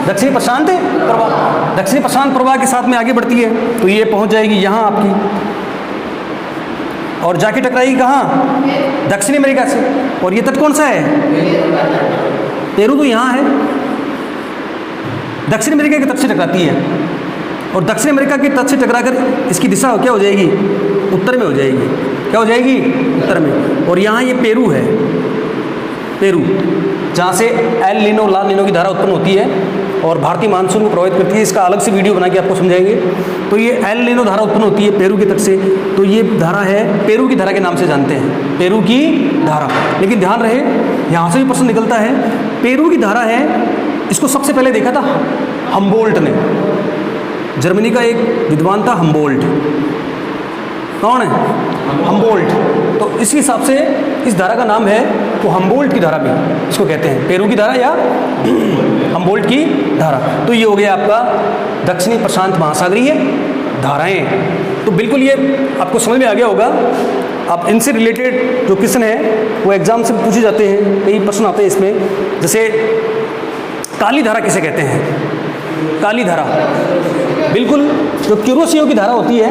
दक्षिणी प्रशांत प्रवाह, दक्षिणी प्रशांत प्रवाह के साथ में आगे बढ़ती है, तो ये पहुंच जाएगी यहाँ आपकी, और जाके टकराएगी कहाँ? दक्षिण अमेरिका से। और ये तट कौन सा है? पेरू तो यहाँ है। दक्षिण अमेरिका के तट से टकराती है, और दक्षिण अमेरिका के तट से टकराकर इसकी दिशा क्या हो जाएगी? उत्तर में हो जाएगी। क्या हो जाएगी? उत्तर में। और यहाँ ये पेरू है, पेरू, जहाँ से एल नीनो ला नीनो की धारा उत्पन्न होती है और भारतीय मानसून को प्रभावित करती है। इसका अलग से वीडियो बना के आपको समझाएंगे। तो ये एल नीनो धारा उत्पन्न होती है पेरू के तट से, तो ये धारा है पेरू की धारा के नाम से जानते हैं, पेरू की धारा। लेकिन ध्यान रहे, यहाँ से भी प्रश्न निकलता है। पेरू की धारा है, इसको सबसे पहले देखा था हम्बोल्ट ने, जर्मनी का एक विद्वान था हम्बोल्ट। कौन है? हम्बोल्ट। तो इसी हिसाब से इस धारा का नाम है तो हम्बोल्ट की धारा भी इसको कहते हैं, पेरू की धारा या हम्बोल्ट की धारा। तो ये हो गया आपका दक्षिणी प्रशांत महासागरीय धाराएं। तो बिल्कुल ये आपको समझ में आ गया होगा। अब इनसे रिलेटेड जो क्वेश्चन है वो एग्जाम से पूछे जाते हैं, कई प्रश्न आते हैं इसमें। जैसे काली धारा किसे कहते हैं? काली धारा, बिल्कुल जो क्यूरोसियो की धारा होती है,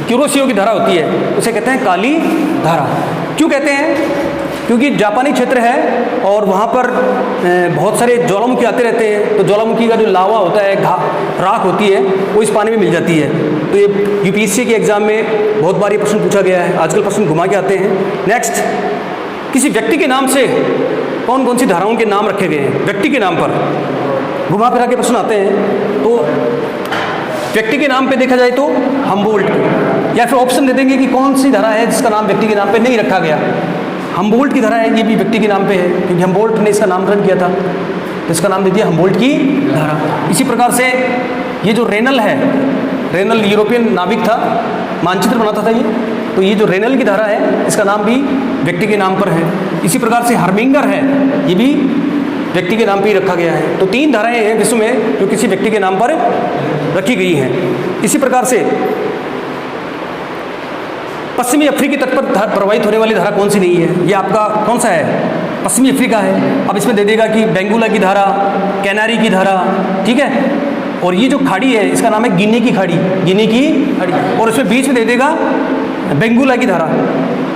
क्यूरोसियो की धारा होती है, उसे कहते हैं काली धारा। क्यों कहते हैं? क्योंकि जापानी क्षेत्र है और वहाँ पर बहुत सारे ज्वालामुखी आते रहते हैं, तो ज्वालामुखी का जो लावा होता है, राख होती है, वो इस पानी में मिल जाती है। तो ये यूपीएससी के एग्जाम में बहुत बार ये प्रश्न पूछा गया है, आजकल प्रश्न घुमा के आते हैं। नेक्स्ट, किसी व्यक्ति के नाम से कौन कौन सी धाराओं के नाम रखे गए हैं? व्यक्ति के नाम पर घुमा फिरा के प्रश्न आते हैं। तो व्यक्ति के नाम पे देखा जाए तो हम्बोल्ट, या फिर ऑप्शन दे देंगे कि कौन सी धारा है जिसका नाम व्यक्ति के नाम पे नहीं रखा गया। हम्बोल्ट की धारा है, ये भी व्यक्ति के नाम पे है क्योंकि हम्बोल्ट ने इसका नामकरण किया था, तो इसका नाम दे दिया हम्बोल्ट की धारा। इसी प्रकार से ये जो रेनल है, रेनल यूरोपियन नाविक था, मानचित्र बनाता था ये, तो ये जो रेनल की धारा है इसका नाम भी व्यक्ति के नाम पर है। इसी प्रकार से हर्मिंगर है, ये भी व्यक्ति के नाम पर ही रखा गया है। तो 3 धाराएं हैं विश्व में जो किसी व्यक्ति के नाम पर रखी गई हैं। इसी प्रकार से पश्चिमी अफ्रीकी तट पर प्रवाहित होने वाली धारा कौन सी नहीं है? ये आपका कौन सा है? पश्चिमी अफ्रीका है। अब इसमें दे देगा कि बेंगुला की धारा, कैनारी की धारा, ठीक है। और ये जो खाड़ी है इसका नाम है गिनी की खाड़ी, गिनी की खाड़ी। और उसमें बीच में दे देगा बेंगुला की धारा,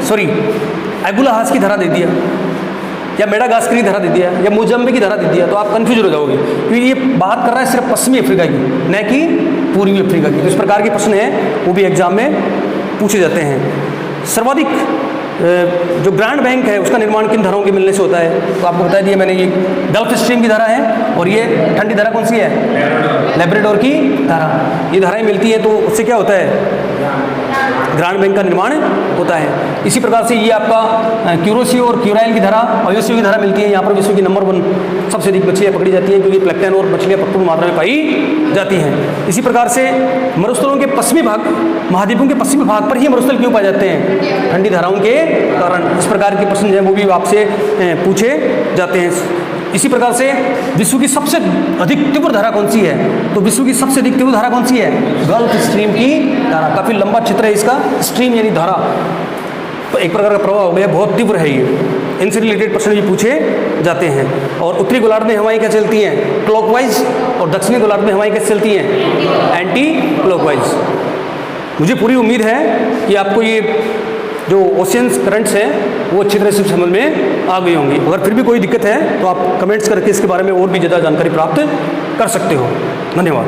सॉरी एगुलाहास की धारा दे दिया, या मेडागास्कर की धारा दे दिया, या मोजम्बिक की धारा दे दिया, तो आप कंफ्यूज हो जाओगे क्योंकि ये बात कर रहा है सिर्फ पश्चिमी अफ्रीका की, न कि पूर्वी अफ्रीका की। तो इस प्रकार के प्रश्न हैं वो भी एग्जाम में पूछे जाते हैं। सर्वाधिक जो ग्रैंड बैंक है उसका निर्माण किन धाराओं के मिलने से होता है? तो आपको बता दिया मैंने, ये गल्फ स्ट्रीम की धारा है, और ये ठंडी धारा कौन सी है? लैब्राडोर की धारा। ये धाराएं मिलती हैं तो उससे क्या होता है? ग्रांड बैंक का निर्माण होता है। इसी प्रकार से ये आपका क्यूरोसियो और क्यूराइल की धारा, ओयोसियो की धारा मिलती है। यहाँ पर विश्व की नंबर 1 सबसे अधिक मछलियाँ पकड़ी जाती हैं क्योंकि प्लेक्टन और मछलियाँ भरपूर मात्रा में पाई जाती हैं। इसी प्रकार से मरुस्थलों के पश्चिमी भाग, महाद्वीपों के पश्चिमी भाग पर ही मरुस्थल क्यों पाए जाते हैं? ठंडी धाराओं के कारण। इस प्रकार के प्रश्न हैं वो भी आपसे पूछे जाते हैं। इसी प्रकार से विश्व की सबसे अधिक तीव्र धारा कौन सी है? तो विश्व की सबसे अधिक तीव्र धारा कौन सी है? गल्फ स्ट्रीम की धारा। काफ़ी लंबा क्षेत्र है इसका, स्ट्रीम यानी धारा, तो एक प्रकार का प्रवाह हो गया, बहुत तीव्र है ये। इनसे रिलेटेड प्रश्न भी पूछे जाते हैं। और उत्तरी गोलार्ध में हवाएं क्या चलती हैं? क्लॉकवाइज। और दक्षिणी गोलार्ध में हवाएं कैसे चलती हैं? Anti clockwise. मुझे पूरी उम्मीद है कि आपको ये जो ओशियंस करंट्स हैं वो अच्छी तरह से समझ में आ गई होंगी। अगर फिर भी कोई दिक्कत है तो आप कमेंट्स करके इसके बारे में और भी ज़्यादा जानकारी प्राप्त कर सकते हो। धन्यवाद।